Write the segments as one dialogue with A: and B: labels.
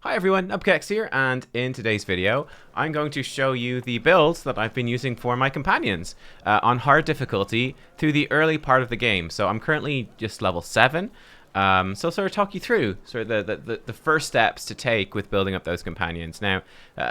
A: Hi everyone, Nubkeks here, and in today's video, I'm going to show you the builds that I've been using for my companions on hard difficulty through the early part of the game. So I'm currently just level 7, so sort of talk you through sort of the first steps to take with building up those companions. Now,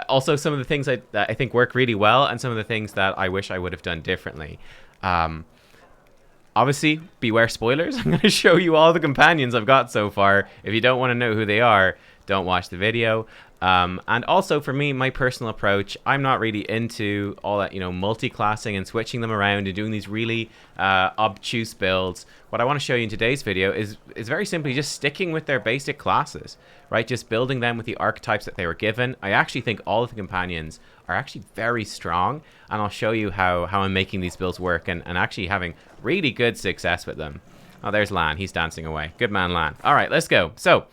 A: also some of the things that I think work really well, and some of the things that I wish I would have done differently. Obviously, beware spoilers. I'm going to show you all the companions I've got so far. If you don't want to know who they are, don't watch the video. And also for me, my personal approach, I'm not really into all that, multi-classing and switching them around and doing these really obtuse builds. What I want to show you in today's video is very simply just sticking with their basic classes, right? Just building them with the archetypes that they were given. I actually think all of the companions are actually very strong, and I'll show you how I'm making these builds work and actually having really good success with them. Oh, there's Lan. He's dancing away. Good man, Lan. All right, let's go. So,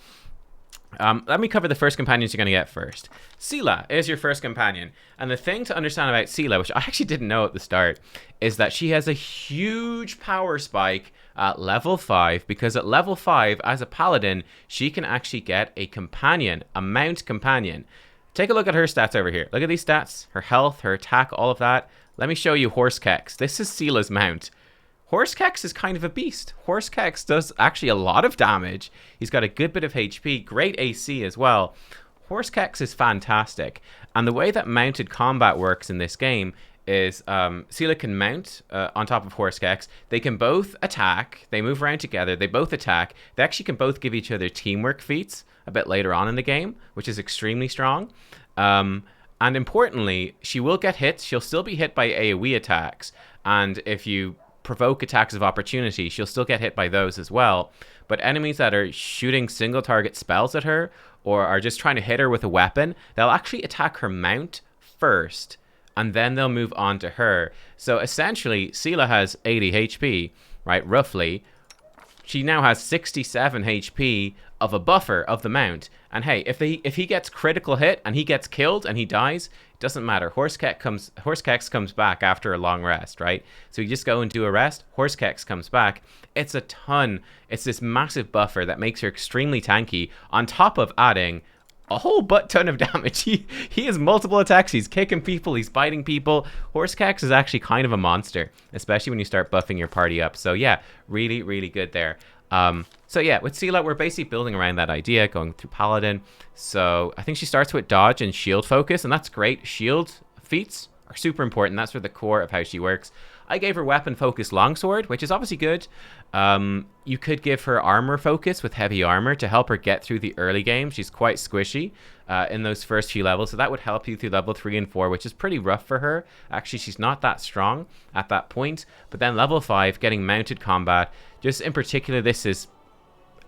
A: let me cover the first companions you're going to get first. Seela is your first companion. And the thing to understand about Seela, which I actually didn't know at the start, is that she has a huge power spike at level 5, because at level 5, as a paladin, she can actually get a companion, a mount companion. Take a look at her stats over here. Look at these stats, her health, her attack, all of that. Let me show you Nubkeks. This is Seela's mount. Nubkeks is kind of a beast. Nubkeks does actually a lot of damage. He's got a good bit of HP, great AC as well. Nubkeks is fantastic. And the way that mounted combat works in this game is Seela can mount on top of Nubkeks. They can both attack. They move around together. They both attack. They actually can both give each other teamwork feats a bit later on in the game, which is extremely strong. And importantly, she will get hit. She'll still be hit by AoE attacks. And if you provoke attacks of opportunity, she'll still get hit by those as well. But enemies that are shooting single target spells at her or are just trying to hit her with a weapon, they'll actually attack her mount first, and then they'll move on to her. So essentially, Seela has 80 HP, right, roughly. She now has 67 HP of a buffer of the mount. And hey, if he gets critical hit and he gets killed and he dies, it doesn't matter. Nubkeks comes back after a long rest, right? So you just go and do a rest, Nubkeks comes back. It's a ton. It's this massive buffer that makes her extremely tanky, on top of adding a whole butt ton of damage. He has multiple attacks. He's kicking people. He's biting people. Nubkeks is actually kind of a monster, especially when you start buffing your party up. So yeah, really, really good there. So yeah, with Seela, we're basically building around that idea, going through Paladin. So I think she starts with dodge and shield focus, and that's great. Shield feats are super important. That's for the core of how she works. I gave her weapon focus longsword, which is obviously good. You could give her armor focus with heavy armor to help her get through the early game. She's quite squishy in those first few levels, so that would help you through level 3 and 4, which is pretty rough for her. Actually, she's not that strong at that point. But then level 5, getting mounted combat. Just in particular, this is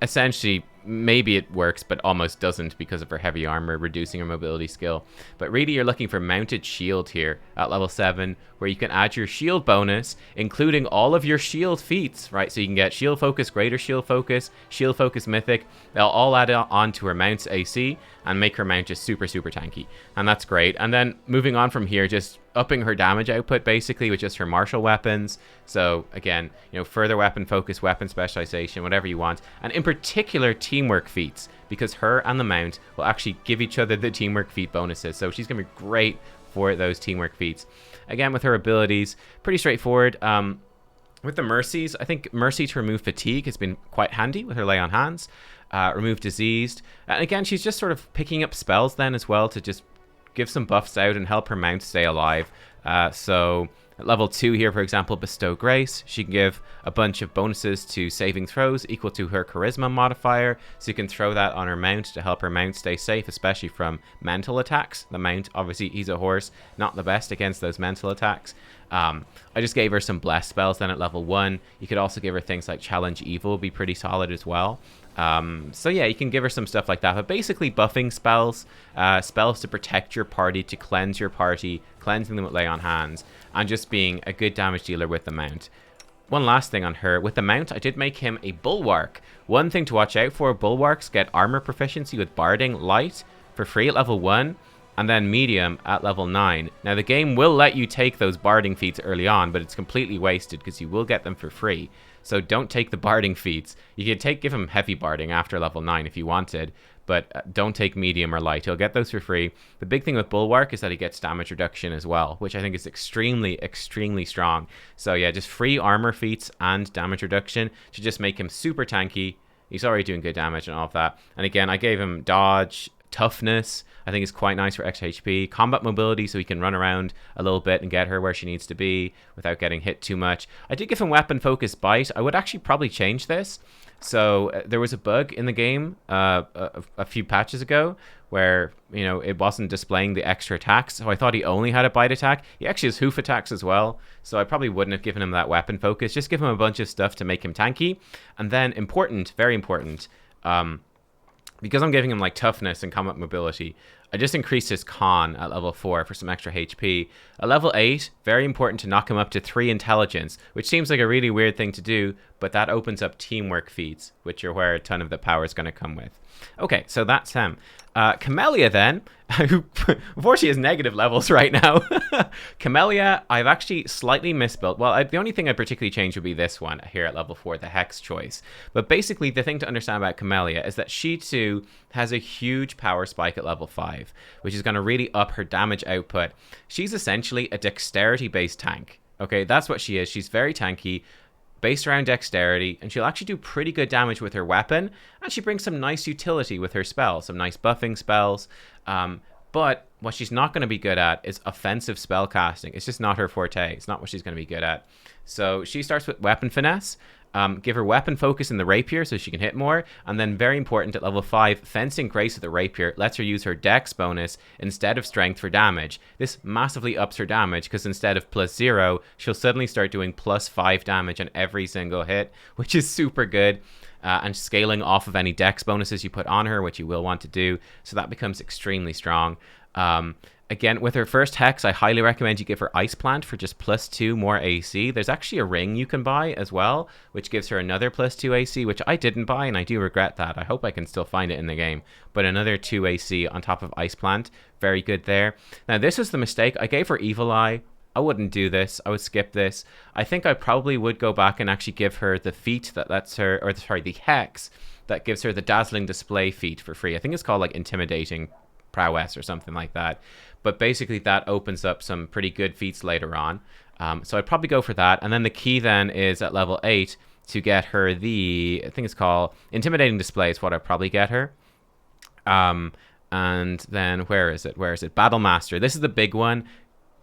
A: essentially, maybe it works, but almost doesn't because of her heavy armor, reducing her mobility skill. But really, you're looking for mounted shield here at level 7, where you can add your shield bonus, including all of your shield feats, right? So you can get shield focus, greater shield focus mythic. They'll all add on to her mount's AC and make her mount just super, super tanky. And that's great. And then moving on from here, just upping her damage output basically with just her martial weapons. So again, further weapon focus, weapon specialization, whatever you want. And in particular, teamwork feats, because her and the mount will actually give each other the teamwork feat bonuses. So she's going to be great for those teamwork feats. Again, with her abilities, pretty straightforward. With the mercies, I think mercy to remove fatigue has been quite handy with her lay on hands. Remove diseased. And again, she's just sort of picking up spells then as well to just give some buffs out and help her mount stay alive. So at level 2 here, for example, bestow grace. She can give a bunch of bonuses to saving throws equal to her charisma modifier. So you can throw that on her mount to help her mount stay safe, especially from mental attacks. The mount, obviously, he's a horse, not the best against those mental attacks. I just gave her some bless spells then at level 1. You could also give her things like challenge evil, be pretty solid as well. So yeah, you can give her some stuff like that, but basically buffing spells, spells to protect your party, to cleanse your party, cleansing them with lay on hands, and just being a good damage dealer with the mount. One last thing on her, with the mount, I did make him a bulwark. One thing to watch out for, bulwarks get armor proficiency with barding light for free at level 1, and then medium at level 9. Now the game will let you take those barding feats early on, but it's completely wasted because you will get them for free. So don't take the barding feats. You could give him heavy barding after level 9 if you wanted, but don't take medium or light. He'll get those for free. The big thing with Bulwark is that he gets damage reduction as well, which I think is extremely, extremely strong. So yeah, just free armor feats and damage reduction to just make him super tanky. He's already doing good damage and all of that. And again, I gave him dodge, toughness. I think is quite nice for extra HP. Combat mobility, so he can run around a little bit and get her where she needs to be without getting hit too much. I did give him weapon focus bite. I would actually probably change this. So there was a bug in the game a few patches ago where, you know, it wasn't displaying the extra attacks. So I thought he only had a bite attack. He actually has hoof attacks as well. So I probably wouldn't have given him that weapon focus. Just give him a bunch of stuff to make him tanky. And then important, very important, because I'm giving him like toughness and combat mobility, I just increased his con at level 4 for some extra HP. At level 8, very important to knock him up to 3 intelligence, which seems like a really weird thing to do, but that opens up teamwork feats, which are where a ton of the power is going to come with. Okay, so that's him. Camellia then, who unfortunately has negative levels right now. Camellia, I've actually slightly misbuilt. Well, the only thing I'd particularly change would be this one here at level 4, the Hex choice. But basically, the thing to understand about Camellia is that she too has a huge power spike at level 5, which is going to really up her damage output. She's essentially a dexterity-based tank. Okay, that's what she is. She's very tanky, based around dexterity, and she'll actually do pretty good damage with her weapon, and she brings some nice utility with her spells, some nice buffing spells, but what she's not going to be good at is offensive spell casting. It's just not her forte. It's not what she's going to be good at. So she starts with weapon finesse. Give her weapon focus in the rapier so she can hit more, and then very important at level 5, fencing grace with the rapier lets her use her dex bonus instead of strength for damage. This massively ups her damage because instead of +0, she'll suddenly start doing +5 damage on every single hit, which is super good. And scaling off of any dex bonuses you put on her, which you will want to do, so that becomes extremely strong. Again, with her first Hex, I highly recommend you give her Ice Plant for just +2 more AC. There's actually a ring you can buy as well, which gives her another +2 AC, which I didn't buy, and I do regret that. I hope I can still find it in the game. But another 2 AC on top of Ice Plant. Very good there. Now, this was the mistake. I gave her Evil Eye. I wouldn't do this. I would skip this. I think I probably would go back and actually give her the feat that lets her, or sorry, the Hex that gives her the Dazzling Display feat for free. I think it's called like Intimidating Prowess or something like that. But basically that opens up some pretty good feats later on. So I'd probably go for that. And then the key then is at level 8 to get her the, I think it's called Intimidating Display is what I'd probably get her. And then where is it? Battle Master. This is the big one.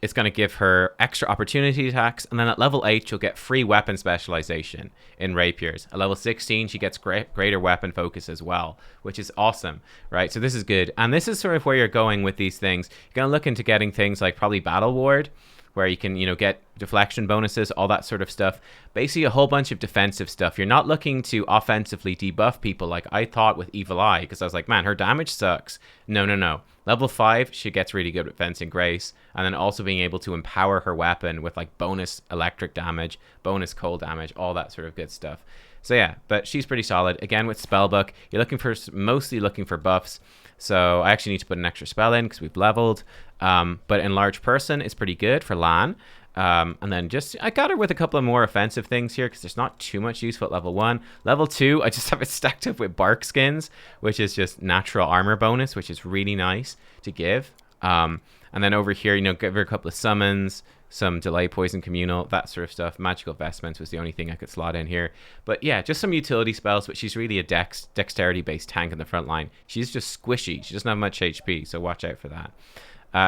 A: It's going to give her extra opportunity attacks. And then at level 8, she'll get free weapon specialization in rapiers. At level 16, she gets greater weapon focus as well, which is awesome, right? So this is good. And this is sort of where you're going with these things. You're going to look into getting things like probably Battle Ward, where you can, you know, get deflection bonuses, all that sort of stuff. Basically a whole bunch of defensive stuff. You're not looking to offensively debuff people like I thought with Evil Eye, because I was like, man, her damage sucks. No. Level 5, she gets really good with Fencing Grace, and then also being able to empower her weapon with like bonus electric damage, bonus cold damage, all that sort of good stuff. So yeah, but she's pretty solid. Again, with Spellbook, you're mostly looking for buffs. So I actually need to put an extra spell in because we've leveled. But Enlarged Person is pretty good for Lan. And then I got her with a couple of more offensive things here because there's not too much useful at level 1. Level 2, I just have it stacked up with Bark Skins, which is just natural armor bonus, which is really nice to give. And then over here, you know, give her a couple of summons, some Delay Poison Communal, that sort of stuff. Magical Vestments was the only thing I could slot in here. But yeah, just some utility spells, but she's really a dexterity-based tank in the front line. She's just squishy. She doesn't have much HP, so watch out for that.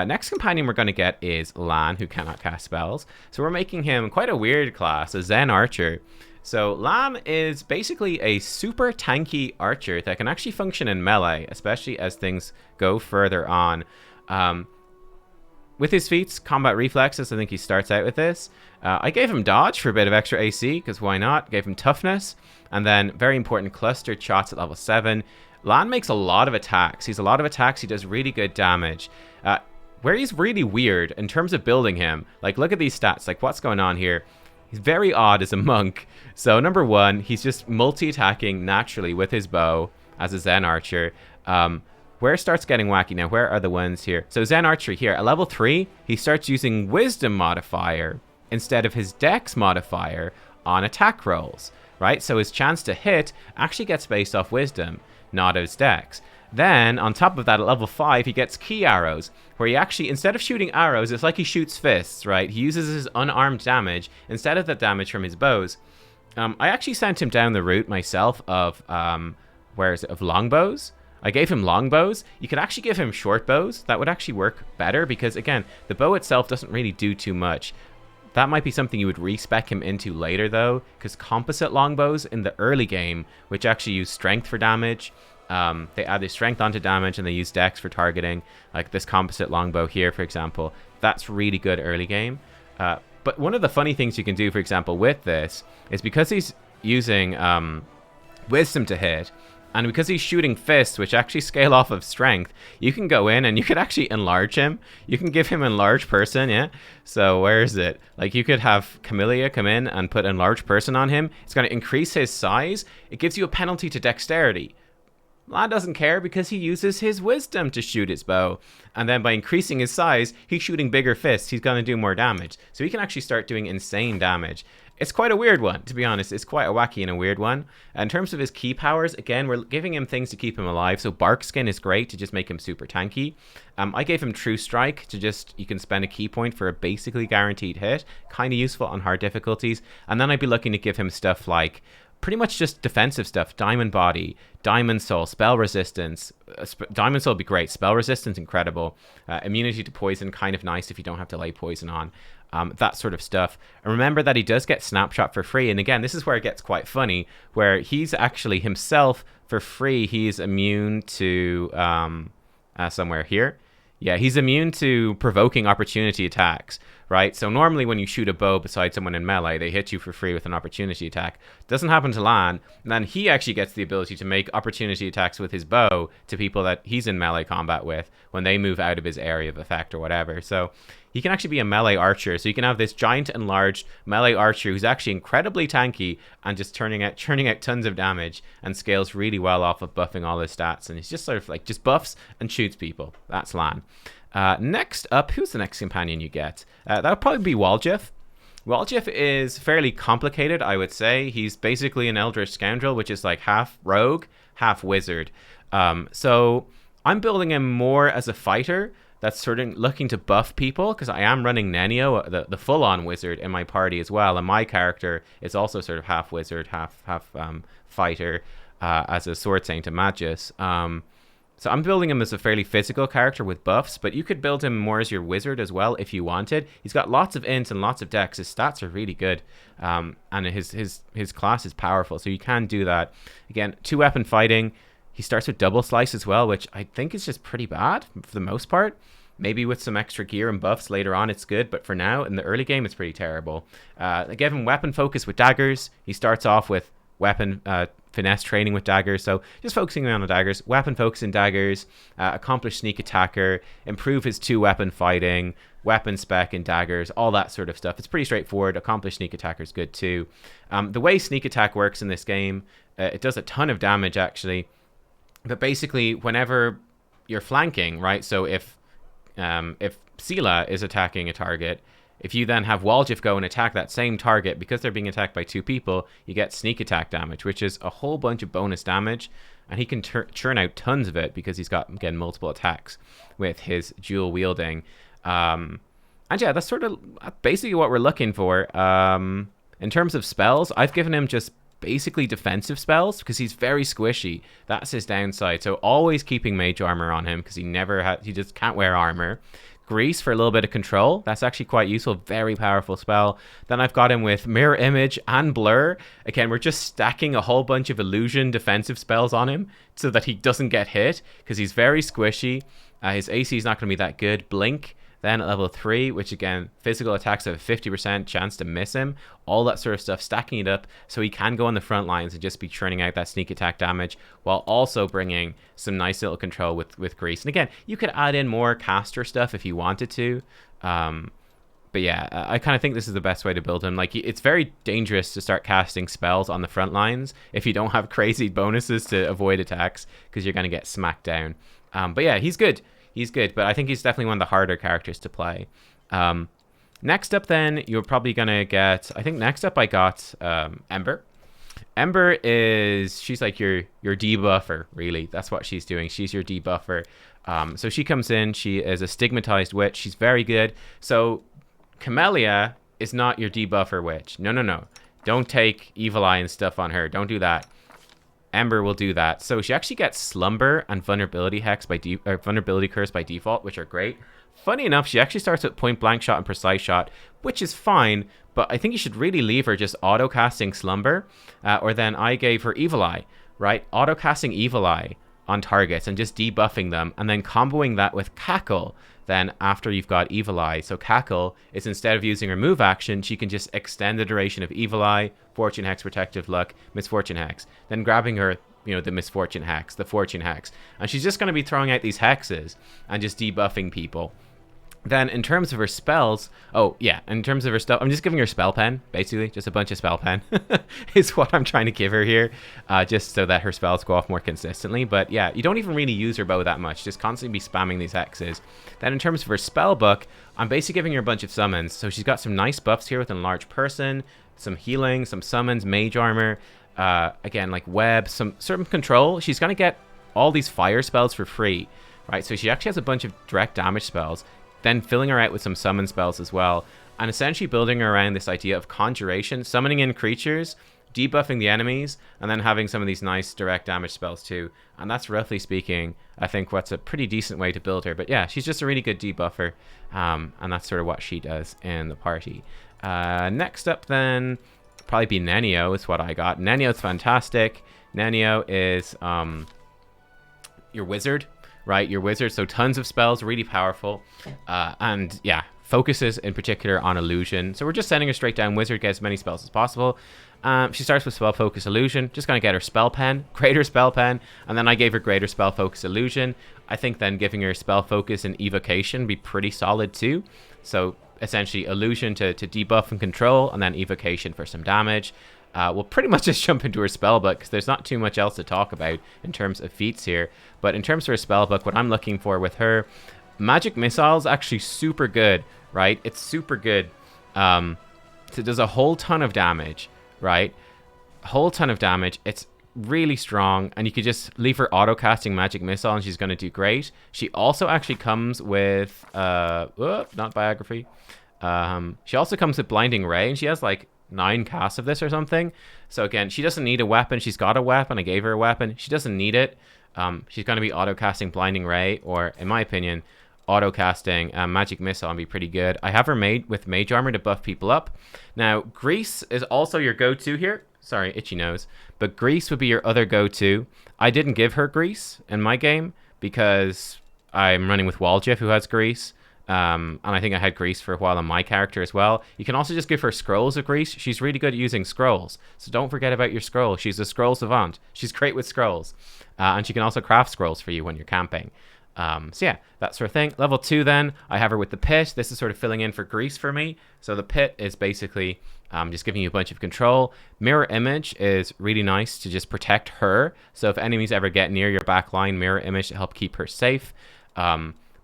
A: Next companion we're going to get is Lan, who cannot cast spells. So we're making him quite a weird class, a Zen Archer. So Lan is basically a super tanky archer that can actually function in melee, especially as things go further on. With his feats, combat reflexes, I think he starts out with this. I gave him dodge for a bit of extra AC, because why not? Gave him toughness, and then very important clustered shots at level 7. Lan makes a lot of attacks. He does really good damage. Where he's really weird in terms of building him, like look at these stats, like what's going on here? He's very odd as a monk. So number 1, he's just multi-attacking naturally with his bow as a Zen Archer. Where it starts getting wacky now, where are the ones here? So Zen Archery here, at level 3, he starts using Wisdom modifier instead of his Dex modifier on attack rolls, right? So his chance to hit actually gets based off Wisdom, not his Dex. Then, on top of that, at level 5, he gets key arrows, where he actually, instead of shooting arrows, it's like he shoots fists, right? He uses his unarmed damage instead of the damage from his bows. I actually sent him down the route myself of, of longbows. I gave him longbows. You could actually give him short bows. That would actually work better because, again, the bow itself doesn't really do too much. That might be something you would respec him into later, though, because composite longbows in the early game, which actually use strength for damage, they add their strength onto damage and they use dex for targeting, like this composite longbow here, for example. That's really good early game. But one of the funny things you can do, for example, with this is because he's using wisdom to hit, and because he's shooting fists, which actually scale off of strength, you can go in and you could actually enlarge him. You can give him enlarge person, yeah? So where is it? Like you could have Camellia come in and put enlarge person on him. It's going to increase his size. It gives you a penalty to dexterity. Lad doesn't care because he uses his wisdom to shoot his bow. And then by increasing his size, he's shooting bigger fists. He's going to do more damage. So he can actually start doing insane damage. It's quite a weird one, to be honest. It's quite a wacky and a weird one. In terms of his key powers, again, we're giving him things to keep him alive. So Bark Skin is great to just make him super tanky. I gave him True Strike to just, you can spend a key point for a basically guaranteed hit. Kind of useful on hard difficulties. And then I'd be looking to give him stuff like pretty much just defensive stuff. Diamond Body, Diamond Soul, Spell Resistance. Diamond Soul would be great. Spell Resistance, incredible. Immunity to Poison, kind of nice if you don't have to lay poison on. That sort of stuff. And remember that he does get Snapshot for free. And again, this is where it gets quite funny, where he's actually himself, for free, he's immune to, somewhere here. Yeah, he's immune to provoking opportunity attacks, right? So normally when you shoot a bow beside someone in melee, they hit you for free with an opportunity attack. Doesn't happen to Lan. And then he actually gets the ability to make opportunity attacks with his bow to people that he's in melee combat with when they move out of his area of effect or whatever. So he can actually be a melee archer. So you can have this giant enlarged melee archer who's actually incredibly tanky and just churning out tons of damage and scales really well off of buffing all his stats. And he's just sort of like just buffs and shoots people. That's Lan. Next up, who's the next companion you get? That would probably be Waljif. Waljif is fairly complicated, I would say. He's basically an Eldritch Scoundrel, which is like half rogue, half wizard. So I'm building him more as a fighter that's sort of looking to buff people, because I am running Nanio, the full-on wizard, in my party as well, and my character is also sort of half wizard, half fighter, as a sword saint and magus. So I'm building him as a fairly physical character with buffs, but you could build him more as your wizard as well if you wanted. He's got lots of int and lots of dex. His stats are really good, and his class is powerful, so you can do that. Again, 2-weapon fighting. He starts with double slice as well, which I think is just pretty bad for the most part. Maybe with some extra gear and buffs later on, it's good. But for now, in the early game, it's pretty terrible. I gave him weapon focus with daggers. He starts off with weapon finesse training with daggers. So just focusing on the daggers. Weapon focus in daggers. Accomplish sneak attacker. Improve his 2-weapon fighting. Weapon spec in daggers. All that sort of stuff. It's pretty straightforward. Accomplish sneak attacker is good too. The way sneak attack works in this game, it does a ton of damage actually. But basically, whenever you're flanking, right? So if Sela is attacking a target, if you then have Waljif go and attack that same target, because they're being attacked by 2 people, you get sneak attack damage, which is a whole bunch of bonus damage. And he can churn out tons of it because he's got, again, multiple attacks with his dual wielding. And yeah, that's sort of basically what we're looking for. In terms of spells, I've given him just basically defensive spells because he's very squishy. That's his downside. So always keeping mage armor on him because he just can't wear armor. Grease for a little bit of control. That's actually quite useful. Very powerful spell. Then I've got him with mirror image and blur. Again, we're just stacking a whole bunch of illusion defensive spells on him so that he doesn't get hit because he's very squishy. His AC is not going to be that good. Blink. Then at level 3, which again, physical attacks have a 50% chance to miss him. All that sort of stuff, stacking it up so he can go on the front lines and just be churning out that sneak attack damage while also bringing some nice little control with Grease. And again, you could add in more caster stuff if you wanted to. But yeah, I kind of think this is the best way to build him. Like, it's very dangerous to start casting spells on the front lines if you don't have crazy bonuses to avoid attacks because you're going to get smacked down. But yeah, he's good. He's good, but I think he's definitely one of the harder characters to play. Next up then, you're probably going to get... I think next up I got Ember. Ember she's like your debuffer, really. That's what she's doing. She's your debuffer. So she comes in. She is a stigmatized witch. She's very good. So Camellia is not your debuffer witch. No, no, no. Don't take evil eye and stuff on her. Don't do that. Ember will do that. So she actually gets slumber and vulnerability hex vulnerability curse by default, which are great. Funny enough, she actually starts with point blank shot and precise shot, which is fine, but I think you should really leave her just auto casting slumber, or then I gave her evil eye, right? Auto casting evil eye on targets and just debuffing them, and then comboing that with cackle then after you've got evil eye. So cackle is, instead of using her move action, she can just extend the duration of evil eye, fortune hex, protective luck, misfortune hex, then grabbing her, you know, the misfortune hex, the fortune hex, and she's just going to be throwing out these hexes and just debuffing people. Then in terms of her spells, oh yeah, in terms of her stuff, I'm just giving her spell pen, basically, just a bunch of spell pen is what I'm trying to give her here, just so that her spells go off more consistently. But yeah, you don't even really use her bow that much, just constantly be spamming these hexes. Then in terms of her spell book, I'm basically giving her a bunch of summons. So she's got some nice buffs here with Enlarged Person, some healing, some summons, mage armor, again, like web, some certain control. She's going to get all these fire spells for free, right? So she actually has a bunch of direct damage spells, then filling her out with some summon spells as well, and essentially building around this idea of conjuration, summoning in creatures, debuffing the enemies, and then having some of these nice direct damage spells too. And that's, roughly speaking, I think what's a pretty decent way to build her. But yeah, she's just a really good debuffer, and that's sort of what she does in the party. Next up then, probably be Nanio is what I got. Nanio's fantastic. Nanio is your wizard, right? Your wizard, so tons of spells, really powerful, and yeah, focuses in particular on illusion. So we're just sending her straight down wizard, get as many spells as possible. She starts with spell focus illusion, just gonna get her spell pen, greater spell pen, and then I gave her greater spell focus illusion. I think then giving her spell focus and evocation would be pretty solid too. So essentially illusion to debuff and control, and then evocation for some damage. We'll pretty much just jump into her spellbook because there's not too much else to talk about in terms of feats here. But in terms of her spellbook, what I'm looking for with her, Magic Missile is actually super good, right? It's super good. So it does a whole ton of damage, right? A whole ton of damage. It's really strong, and you could just leave her auto casting Magic Missile and she's going to do great. She also actually comes with not biography. She also comes with Blinding Ray, and she has like 9 casts of this or something. So again, she doesn't need a weapon. She's got a weapon. I gave her a weapon. She doesn't need it. She's going to be auto casting Blinding Ray, or in my opinion, auto casting Magic Missile, and be pretty good. I have her made with mage armor to buff people up. Now Grease is also your go-to here. Sorry, itchy nose. But Grease would be your other go-to. I didn't give her Grease in my game because I'm running with Waljif, who has Grease. And I think I had Grease for a while on my character as well. You can also just give her scrolls of Grease. She's really good at using scrolls, so don't forget about your scroll. She's a scroll savant. She's great with scrolls, and she can also craft scrolls for you when you're camping. So yeah, that sort of thing. Level 2 then, I have her with the Pit. This is sort of filling in for Grease for me. So the Pit is basically just giving you a bunch of control. Mirror Image is really nice to just protect her. So if enemies ever get near your back line, Mirror Image to help keep her safe.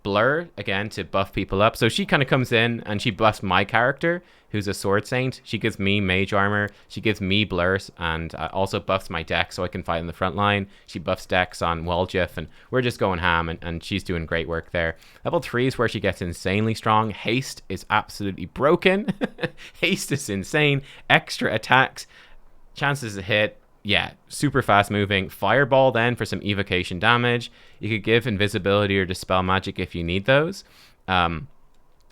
A: Blur, again, to buff people up. So she kind of comes in and she buffs my character, who's a sword saint. She gives me mage armor. She gives me blurs, and also buffs my deck so I can fight in the front line. She buffs decks on Waljif, and we're just going ham, and she's doing great work there. Level 3 is where she gets insanely strong. Haste is absolutely broken. Haste is insane. Extra attacks, chances to hit. Yeah, super fast moving. Fireball then for some evocation damage. You could give invisibility or dispel magic if you need those. And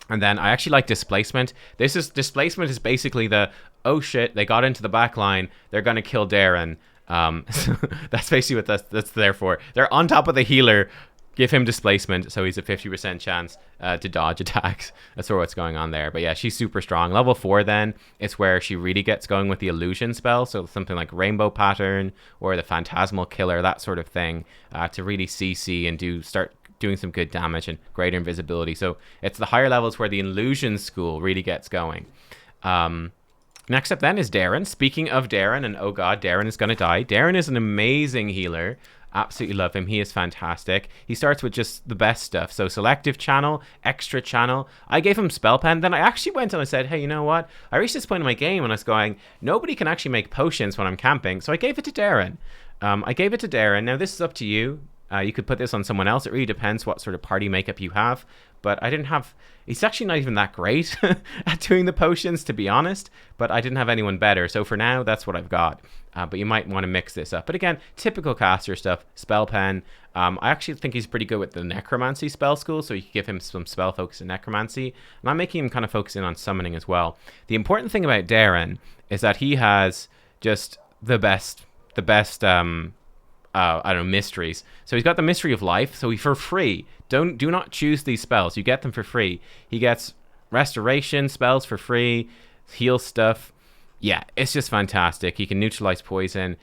A: then I actually like displacement. Displacement is basically the, oh shit, they got into the back line, they're gonna kill Darren. So that's basically what that's there for. They're on top of the healer. Give him displacement, so he's a 50% chance to dodge attacks. That's sort of what's going on there. But yeah, she's super strong. Level 4 then, it's where she really gets going with the illusion spell. So something like Rainbow Pattern or the Phantasmal Killer, that sort of thing, to really CC and start doing some good damage and greater invisibility. So it's the higher levels where the illusion school really gets going. Next up then is Darren. Speaking of Darren, and oh god, Darren is going to die. Darren is an amazing healer. Absolutely love him. He is fantastic. He starts with just the best stuff. So selective channel, extra channel. I gave him spell pen. Then I actually went and I said, hey, you know what? I reached this point in my game when I was going, nobody can actually make potions when I'm camping. So I gave it to Darren. Now, this is up to you. You could put this on someone else. It really depends what sort of party makeup you have. But I didn't have... He's actually not even that great at doing the potions, to be honest. But I didn't have anyone better. So for now, that's what I've got. But you might want to mix this up. But again, typical caster stuff. Spell pen. I actually think he's pretty good with the necromancy spell school. So you can give him some spell focus in necromancy. And I'm making him kind of focus in on summoning as well. The important thing about Darren is that he has just the best I don't know, mysteries. So he's got the mystery of life. So for free, do not choose these spells. You get them for free. He gets restoration spells for free, heal stuff. Yeah, it's just fantastic. He can neutralize poison.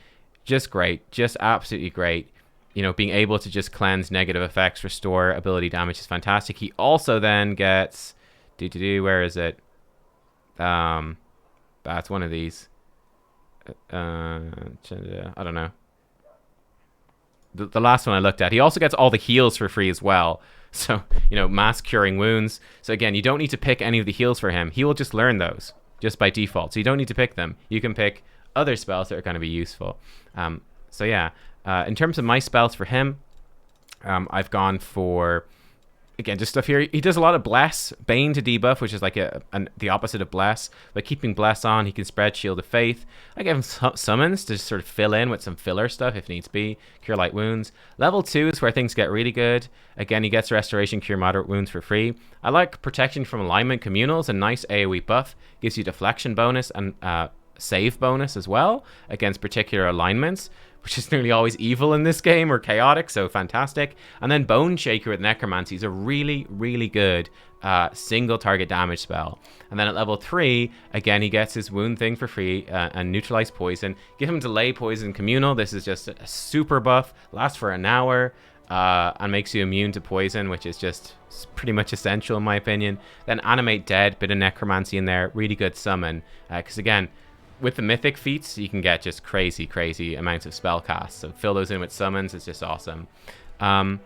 A: Just great. Just absolutely great. You know, being able to just cleanse negative effects, restore ability damage is fantastic. He also then gets... Where is it? That's one of these. I don't know. The last one I looked at. He also gets all the heals for free as well. So, you know, mass curing wounds. So again, you don't need to pick any of the heals for him. He will just learn those just by default. So you don't need to pick them. You can pick other spells that are going to be useful. So yeah, in terms of my spells for him, I've gone for... Again, just stuff here. He does a lot of Bless, Bane to debuff, which is like the opposite of Bless. By keeping Bless on, he can spread Shield of Faith. I gave him Summons to just sort of fill in with some filler stuff if needs be. Cure Light Wounds. Level 2 is where things get really good. Again, he gets Restoration, Cure Moderate Wounds for free. I like Protection from Alignment Communals, a nice AoE buff. Gives you Deflection bonus and Save bonus as well against particular alignments, which is nearly always evil in this game, or chaotic, so fantastic. And then Bone Shaker with Necromancy is a really, really good single target damage spell. And then at level 3, again, he gets his wound thing for free and neutralize poison. Give him Delay Poison Communal. This is just a super buff, lasts for an hour, and makes you immune to poison, which is just pretty much essential in my opinion. Then Animate Dead, bit of Necromancy in there, really good summon. Because again, with the mythic feats, you can get just crazy amounts of spell casts. So fill those in with summons. It's just awesome. And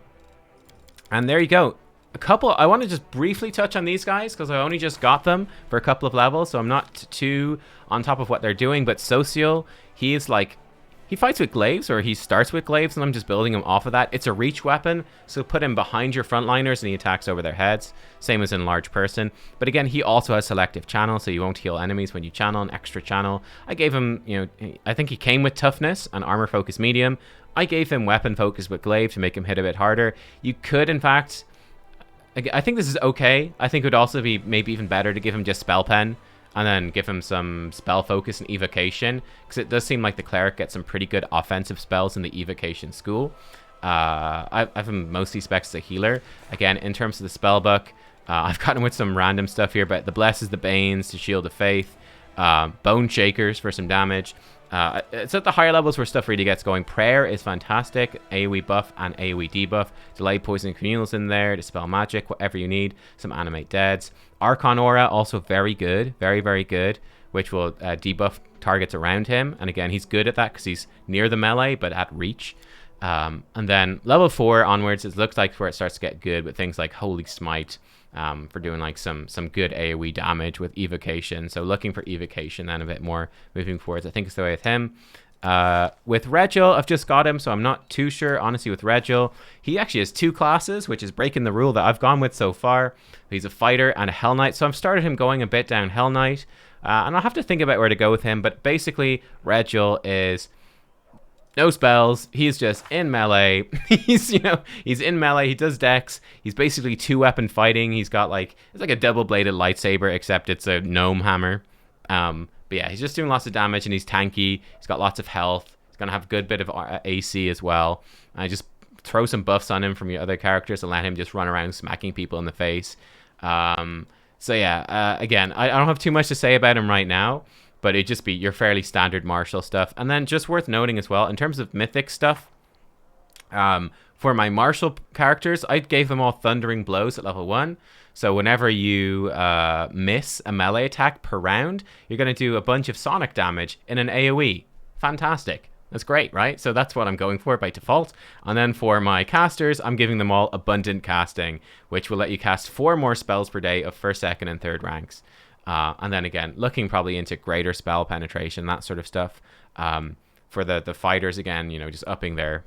A: there you go. I want to just briefly touch on these guys because I only just got them for a couple of levels. So I'm not too on top of what they're doing. But Social, he fights with glaives, or he starts with glaives, and I'm just building him off of that. It's a reach weapon, so put him behind your frontliners and he attacks over their heads. Same as in large person. But again, he also has selective channel, so you won't heal enemies when you channel an extra channel. I gave him, I think he came with toughness and armor focus medium. I gave him weapon focus with glaive to make him hit a bit harder. You could, in fact, I think this is okay. I think it would also be maybe even better to give him just spell pen, and then give him some spell focus and evocation, because it does seem like the cleric gets some pretty good offensive spells in the evocation school. I've him mostly specs as a healer. Again, in terms of the spell book, I've got him with some random stuff here, but the Blesses, the Banes, to Shield of Faith, Bone Shakers for some damage. It's at the higher levels where stuff really gets going. Prayer is fantastic. AoE buff and AoE debuff. Delay Poison Communals in there. Dispel Magic, whatever you need. Some Animate Deads. Archon Aura, also very good. Very good. Which will debuff targets around him. And again, he's good at that because he's near the melee, but at reach. And then level 4 onwards, it looks like where it starts to get good with things like Holy Smite. For doing like some good AoE damage with evocation. So looking for evocation and a bit more moving forwards. I think it's the way with him. With Regil, I've just got him, so I'm not too sure. Honestly, with Regil, he actually has 2 classes, which is breaking the rule that I've gone with so far. He's a fighter and a Hell Knight, so I've started him going a bit down Hell Knight. And I'll have to think about where to go with him, but basically, Regil is no spells. He's just in melee. He's in melee. He does dex. He's basically 2-weapon fighting. He's got it's like a double-bladed lightsaber, except it's a gnome hammer. But yeah, he's just doing lots of damage, and he's tanky. He's got lots of health. He's gonna have a good bit of AC as well. I just throw some buffs on him from your other characters and let him just run around smacking people in the face. So yeah, again, I don't have too much to say about him right now. But it'd just be your fairly standard martial stuff. And then just worth noting as well, in terms of mythic stuff, for my martial characters, I gave them all Thundering Blows at level 1. So whenever you miss a melee attack per round, you're going to do a bunch of sonic damage in an AoE. Fantastic. That's great, right? So that's what I'm going for by default. And then for my casters, I'm giving them all abundant casting, which will let you cast 4 more spells per day of first, second, and third ranks. And then again, looking probably into greater spell penetration, that sort of stuff. For the fighters, again, just upping their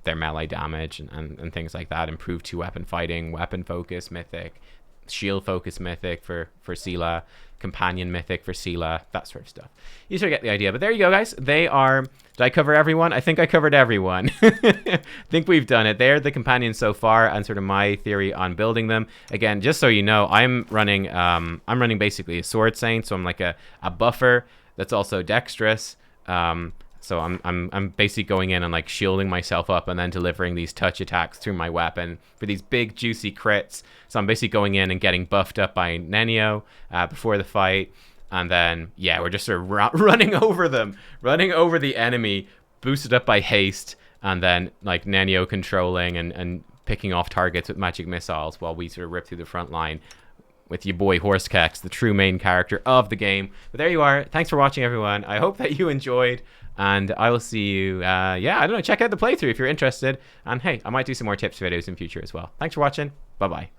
A: melee damage and things like that. Improved 2-weapon fighting, weapon focus, mythic, shield focus mythic for Sela, companion mythic for Sela, that sort of stuff. You sort of get the idea. But there you go, guys. They are... Did I cover everyone? I think I covered everyone. I think we've done it. They're the companions so far, and sort of my theory on building them. Again, just so you know, I'm running basically a sword saint, so I'm like a buffer that's also dexterous. So I'm basically going in and like shielding myself up and then delivering these touch attacks through my weapon for these big juicy crits. So I'm basically going in and getting buffed up by Nanio before the fight. And then, yeah, we're just sort of running over them, running over the enemy, boosted up by haste, and then like Nanio controlling and picking off targets with magic missiles while we sort of rip through the front line with your boy Nubkeks, the true main character of the game. But there you are. Thanks for watching, everyone. I hope that you enjoyed, and I will see you, I don't know, check out the playthrough if you're interested. And hey, I might do some more tips videos in future as well. Thanks for watching. Bye-bye.